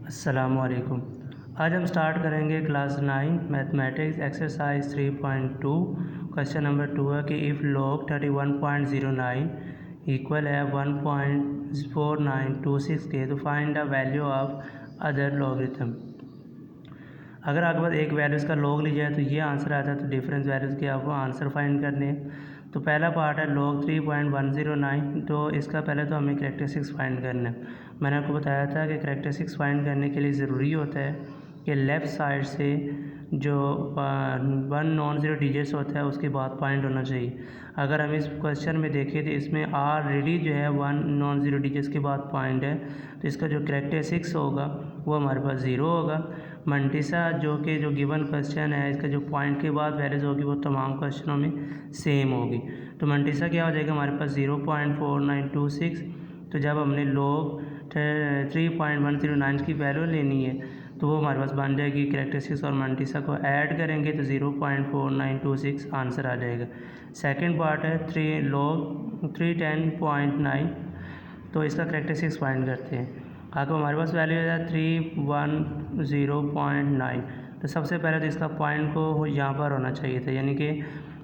अस्सलामुअलैकुम। आज हम स्टार्ट करेंगे class 9 mathematics exercise 3.2। Question number 2 है कि इफ़ log 31.09 इक्वल है 1.4926 के तो find the value of other logarithm. अगर आपके पास एक वैल्यूज़ का लॉग ली जाए तो ये आंसर आता है, तो डिफरेंस वैल्यूज़ के आपको आंसर फाइंड करने हैं। तो पहला पार्ट है log 3.109। तो इसका पहले तो हमें करैक्टरिस्टिक्स फाइंड करना है। मैंने आपको बताया था कि करैक्टरिस्टिक्स फाइंड करने के लिए ज़रूरी होता है कि लेफ़्ट साइड से जो 1 नॉन ज़ीरो डिजिट्स होता है उसके बाद पॉइंट होना चाहिए। अगर हम इस क्वेश्चन में देखें तो इसमें ऑलरेडी जो है 1 नॉन ज़ीरो डिजिट्स के बाद पॉइंट है, तो इसका जो करैक्टरिस्टिक्स होगा वो हमारे पास 0 होगा। मंटिसा जो गिवन क्वेश्चन है, इसका जो पॉइंट के बाद वैल्यूज़ होगी वो तमाम क्वेश्चनों में सेम होगी। तो मंटिसा क्या हो जाएगा हमारे पास 0.4926। तो जब हमने log 3.109 की वैल्यू लेनी है तो वो हमारे पास बन जाएगी। करैक्टरिस्टिक्स और मंटिसा को ऐड करेंगे तो 0.4926 आंसर आ जाएगा। सेकंड पार्ट है log 310.9। तो इसका करैक्टरिस्टिक्स फाइंड करते हैं। आगे हमारे पास वैल्यू है 310.9। तो सबसे पहले तो इसका पॉइंट को यहाँ पर होना चाहिए था, यानी कि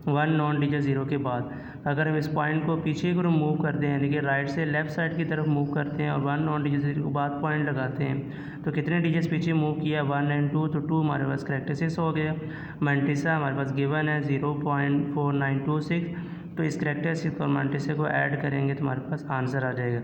1 नॉन डिजिट 0 के बाद। अगर हम इस पॉइंट को पीछे की तरफ मूव करते हैं, यानी कि राइट से लेफ़्ट साइड की तरफ मूव करते हैं और 1 नॉन डिजिट 0 के बाद पॉइंट लगाते हैं, तो कितने डिजिट्स पीछे मूव किया 1 एंड 2, तो 2 हमारे पास करैक्टरिस्टिक्स हो गया। मंटिसा हमारे पास गिवन है 0.4926। तो इस करैक्टरिस्टिक्स और मंटिसा को ऐड करेंगे तो हमारे पास आंसर आ जाएगा।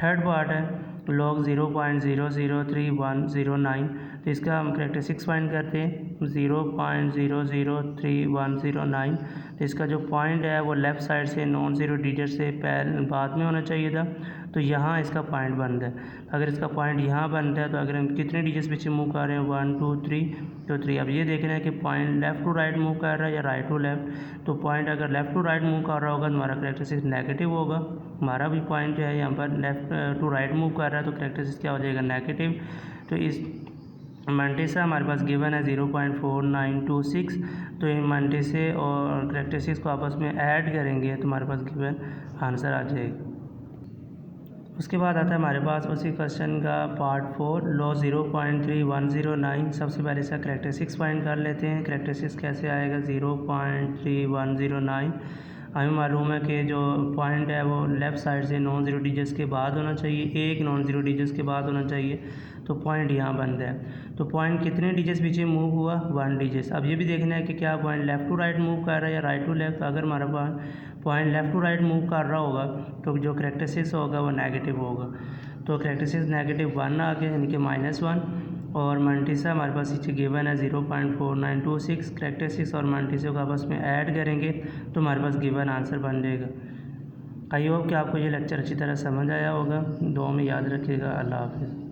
थर्ड पार्ट है log 0.003109। तो इसका हम करैक्टरिस्टिक्स फाइंड करते हैं 0.003109। तो इसका जो पॉइंट है वो लेफ़्ट साइड से नॉन ज़ीरो डिजिट से बाद में होना चाहिए था, तो यहाँ इसका पॉइंट बनता है। अगर इसका पॉइंट यहाँ बनता है तो अगर हम कितने डिजिट्स पीछे मूव कर रहे हैं 1 2 3, तो 3। अब ये देखना है कि point left to right move कर रहा है या राइट टू लेफ़्ट। तो पॉइंट अगर लेफ़्ट टू राइट मूव कर रहा होगा तो हमारा करैक्टरिस्टिक्स नेगेटिव होगा। हमारा भी पॉइंट है यहाँ पर लेफ़्ट टू राइट मूव कर रहा है, तो करैक्टरिस्टिक्स क्या हो जाएगा नेगेटिव। तो इस मंटिसा हमारे पास गिवन है 0.4926। तो इन मंटिसे और करैक्टरिस्टिक्स को आपस में ऐड करेंगे तो हमारे पास गिवन आंसर आ जाएगा। उसके बाद आता है हमारे पास उसी क्वेश्चन का पार्ट 4 log 0.3109। सबसे पहले इसका करैक्टरिस्टिक्स फाइंड कर लेते हैं। करैक्टरिस्टिक्स कैसे आएगा 0.3109। हमें मालूम है कि जो पॉइंट है वो लेफ़्ट साइड से नॉन ज़ीरो डिजिट्स के बाद होना चाहिए, एक नॉन ज़ीरो डिजिट्स के बाद होना चाहिए। तो पॉइंट यहाँ बनता है। तो पॉइंट कितने डिजिट्स पीछे मूव हुआ 1 डिजिट्स। अब ये भी देखना है कि क्या point left to right move कर रहा है या राइट टू लेफ़्ट। अगर हमारा point left to right move कर रहा होगा तो जो करैक्टरिस्टिक्स होगा वो नेगेटिव होगा। तो करैक्टरिस्टिक्स -1 आ गया, यानी कि -1। और मंटिसा हमारे पास नीचे गिवन है 0.4926। करैक्टरिस्टिक्स और मंटिसा को आपस में ऐड करेंगे तो हमारे पास गिवन आंसर बन जाएगा। आई होप कि आपको ये लेक्चर अच्छी तरह समझ आया होगा। दुआ में याद रखिएगा। अल्लाह हाफ़िज़।